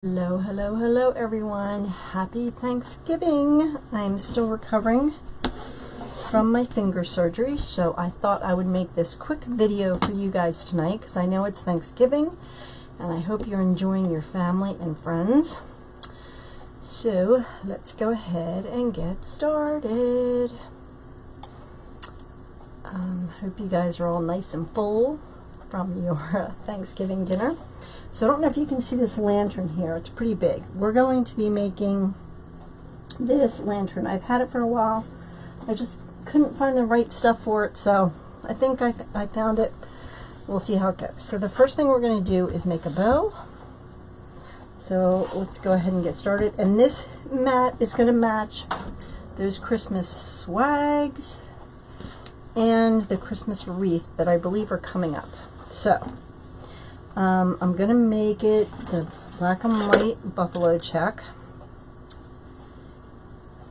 Hello, hello, hello everyone. Happy Thanksgiving. I'm still recovering from my finger surgery, so I thought I would make this quick video for you guys tonight because I know it's Thanksgiving and I hope you're enjoying your family and friends. So let's go ahead and get started. Hope you guys are all nice and full from your Thanksgiving dinner. So I don't know if you can see this lantern here. It's pretty big. We're going to be making this lantern. I've had it for a while. I just couldn't find the right stuff for it, so I think I found it. We'll see how it goes. So the first thing we're going to do is make a bow. So let's go ahead and get started. And this mat is going to match those Christmas swags and the Christmas wreath that I believe are coming up. So I'm going to make it the black and white buffalo check,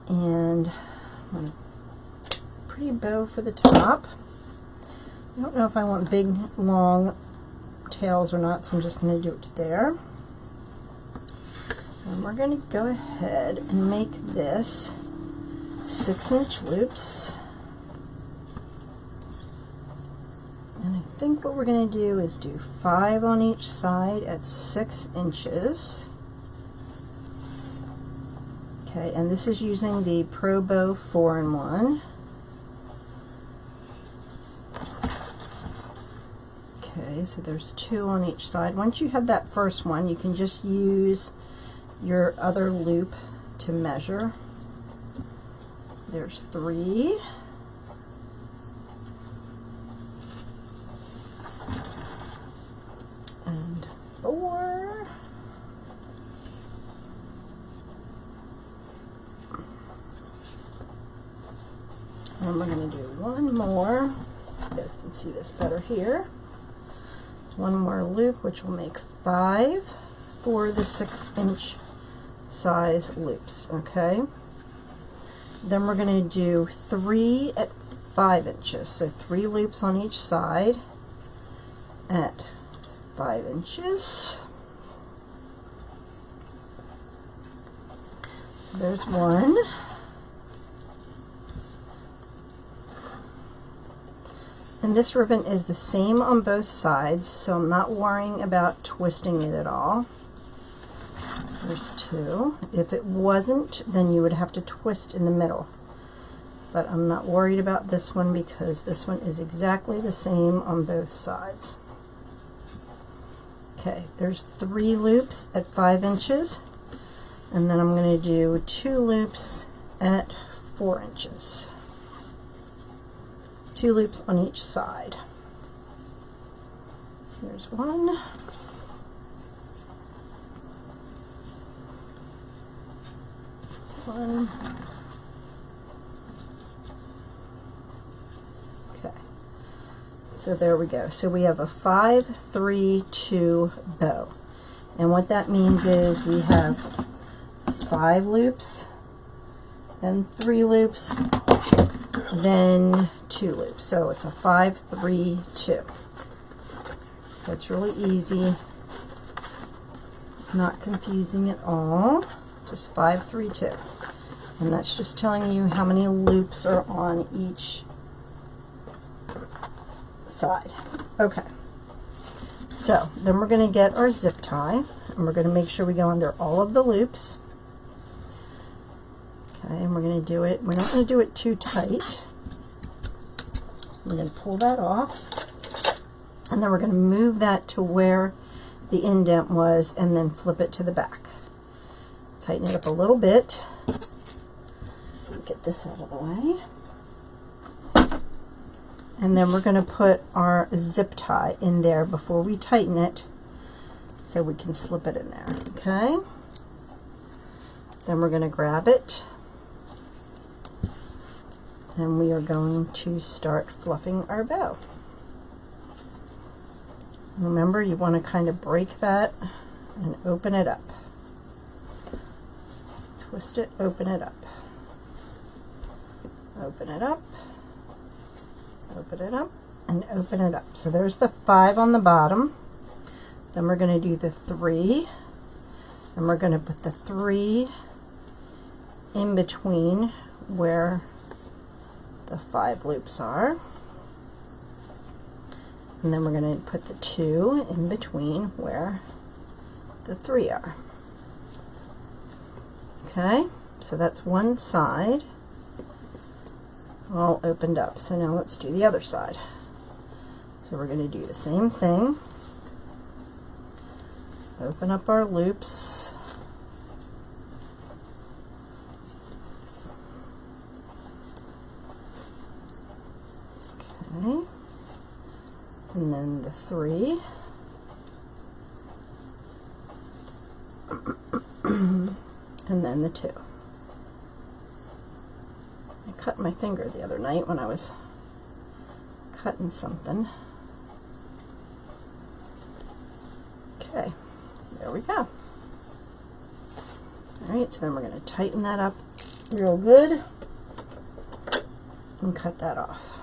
and I'm going to pretty bow for the top. I don't know if I want big long tails or not, so I'm just going to do it there. And we're going to go ahead and make this 6-inch loops. And I think what we're going to do is do 5 on each side at 6 inches. Okay, and this is using the Pro Bow 4-in-1. Okay, so there's 2 on each side. Once you have that first one, you can just use your other loop to measure. There's 3. And 4. And we're going to do one more. So you guys can see this better here. One more loop, which will make 5 for the 6-inch size loops. Okay. Then we're going to do 3 at 5 inches. So 3 loops on each side at 5 inches. There's 1. And this ribbon is the same on both sides, so I'm not worrying about twisting it at all. There's 2. If it wasn't, then you would have to twist in the middle. But I'm not worried about this one because this one is exactly the same on both sides. Okay, there's 3 loops at 5 inches, and then I'm going to do 2 loops at 4 inches. 2 loops on each side. There's 1. One. Okay. So there we go. So we have a 5, 3, 2 bow. And what that means is we have 5 loops, then 3 loops, then 2 loops. So it's a 5, 3, 2. That's really easy. Not confusing at all. Just 5, 3, 2. And that's just telling you how many loops are on each side. Okay, so then we're going to get our zip tie, and we're going to make sure we go under all of the loops. Okay, and we're going to do it, we're not going to do it too tight. We're going to pull that off, and then we're going to move that to where the indent was and then flip it to the back. Tighten it up a little bit. Get this out of the way. And then we're going to put our zip tie in there before we tighten it so we can slip it in there. Okay? Then we're going to grab it and we are going to start fluffing our bow. Remember, you want to kind of break that and open it up. Twist it, open it up. Open it up. Open it up and open it up. So there's the 5 on the bottom. Then we're going to do the 3, And we're going to put the 3 in between where the 5 loops are. And then we're going to put the 2 in between where the 3 are. Okay, so that's one side all opened up. So now let's do the other side. So we're going to do the same thing. Open up our loops. Okay. And then the 3. And then the 2. I cut my finger the other night when I was cutting something. Okay, there we go. Alright, so then we're going to tighten that up real good and cut that off.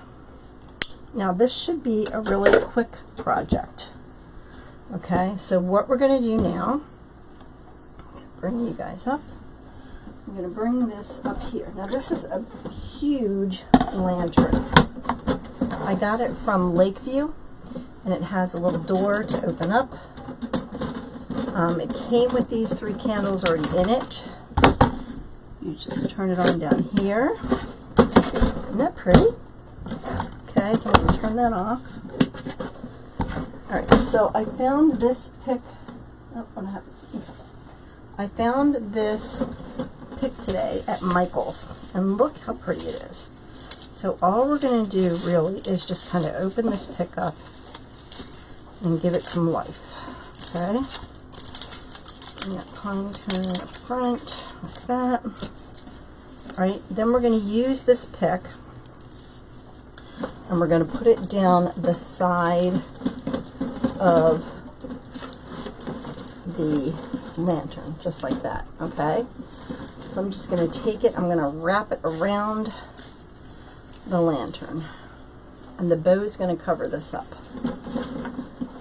Now this should be a really quick project. Okay, so what we're going to do now, bring you guys up. I'm going to bring this up here. Now this is a huge lantern. I got it from Lakeview, and it has a little door to open up. It came with these 3 candles already in it. You just turn it on down here. Isn't that pretty? Okay, so I'm going to turn that off. Alright, so I found this pick. Oh, what happened? I found this pick today at Michael's, and look how pretty it is. So all we're going to do really is just kind of open this pick up and give it some life. Okay? Bring that pine cone up front like that. Alright, then we're going to use this pick and we're going to put it down the side of the lantern, just like that. Okay? So I'm just going to take it, I'm going to wrap it around the lantern, and the bow is going to cover this up.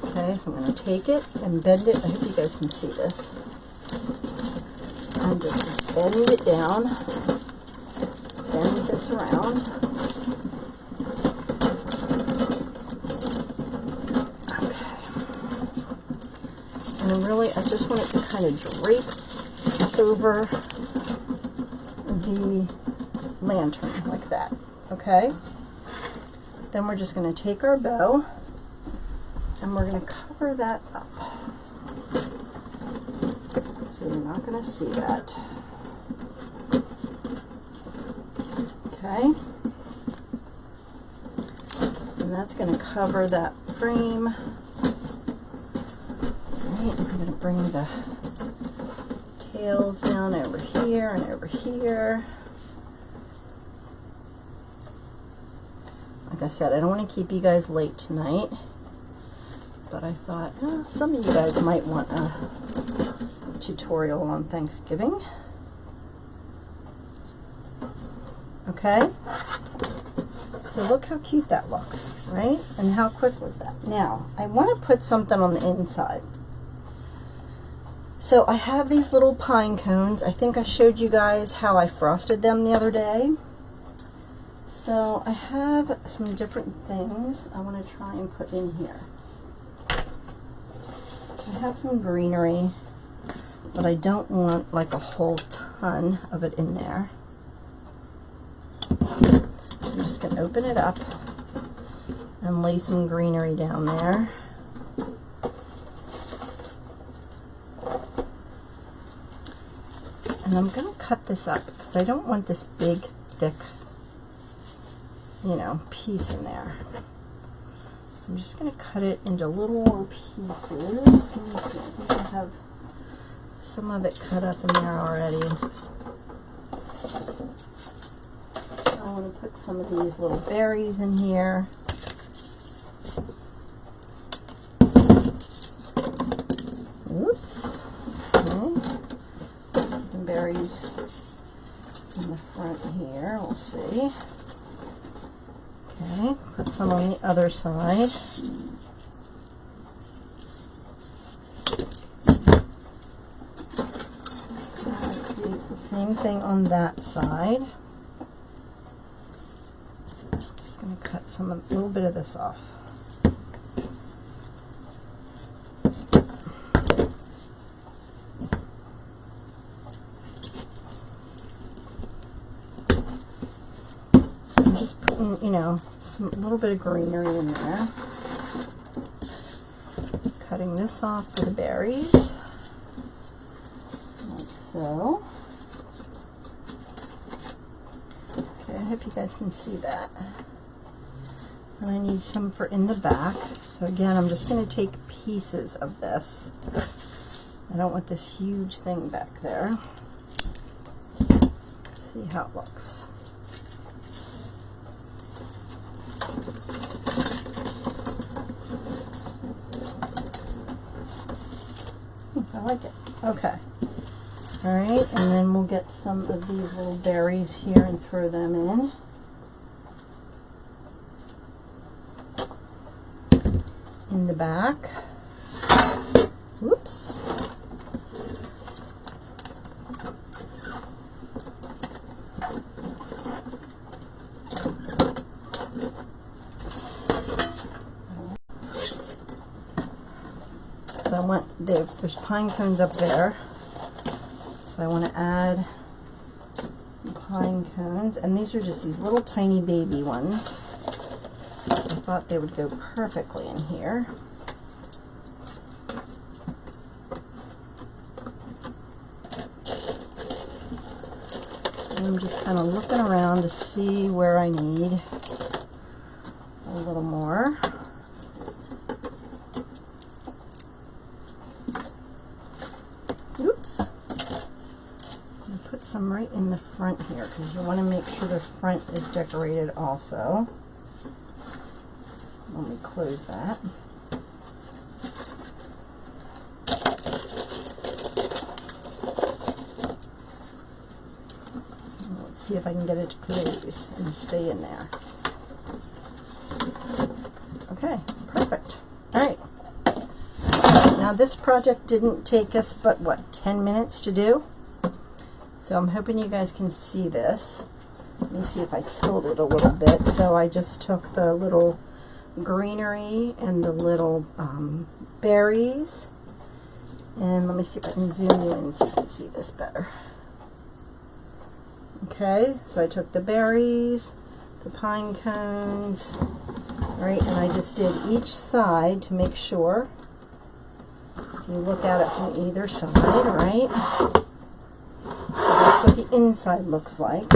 Okay, so I'm going to take it and bend it. I hope you guys can see this. And just bend it down, bend this around. Okay. And then really, I just want it to kind of drape over the lantern like that. Okay? Then we're just going to take our bow and we're going to cover that up. So you're not going to see that. Okay? And that's going to cover that frame. Alright, I'm going to bring the tails down over here and over here. Like I said, I don't want to keep you guys late tonight, but I thought some of you guys might want a tutorial on Thanksgiving. Okay, so look how cute that looks, right? And how quick was that? Now, I want to put something on the inside. So I have these little pine cones. I think I showed you guys how I frosted them the other day. So I have some different things I want to try and put in here. So I have some greenery, but I don't want like a whole ton of it in there. I'm just going to open it up and lay some greenery down there. And I'm going to cut this up because I don't want this big, thick, you know, piece in there. I'm just going to cut it into little pieces. Let me see. I think I have some of it cut up in there already. I want to put some of these little berries in here. Oops. Okay. Some berries in the front here. We'll see. Okay, put some on the other side. do the same thing on that side. Just going to cut a little bit of this off. I'm just putting, you know, a little bit of greenery in there. Cutting this off for the berries, like so. Okay, I hope you guys can see that. And I need some for in the back. So again, I'm just going to take pieces of this. I don't want this huge thing back there. See how it looks. I like it. Okay. All right, and then we'll get some of these little berries here and throw them in the back. Whoops. So I want, there's pine cones up there. So I want to add pine cones, and these are just these little tiny baby ones. I thought they would go perfectly in here. And I'm just kind of looking around to see where I need a little more. Oops. Put some right in the front here because you want to make sure the front is decorated also. Let me close that. Let's see if I can get it to close and stay in there. Okay, perfect. All right. So now this project didn't take us but what, 10 minutes to do? So I'm hoping you guys can see this. Let me see if I tilt it a little bit. So I just took the little greenery and the little berries. And let me see if I can zoom you in so you can see this better. Okay, so I took the berries, the pine cones, right, and I just did each side to make sure. You look at it from either side, right? So that's what the inside looks like.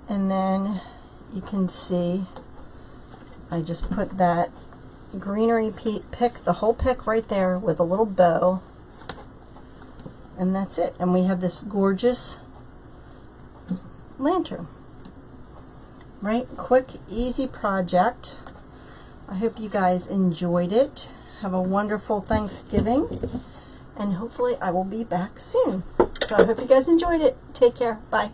And then you can see I just put that greenery pick, the whole pick right there with a little bow. And that's it. And we have this gorgeous lantern. Right? Quick, easy project. I hope you guys enjoyed it. Have a wonderful Thanksgiving. And hopefully I will be back soon. So I hope you guys enjoyed it. Take care. Bye.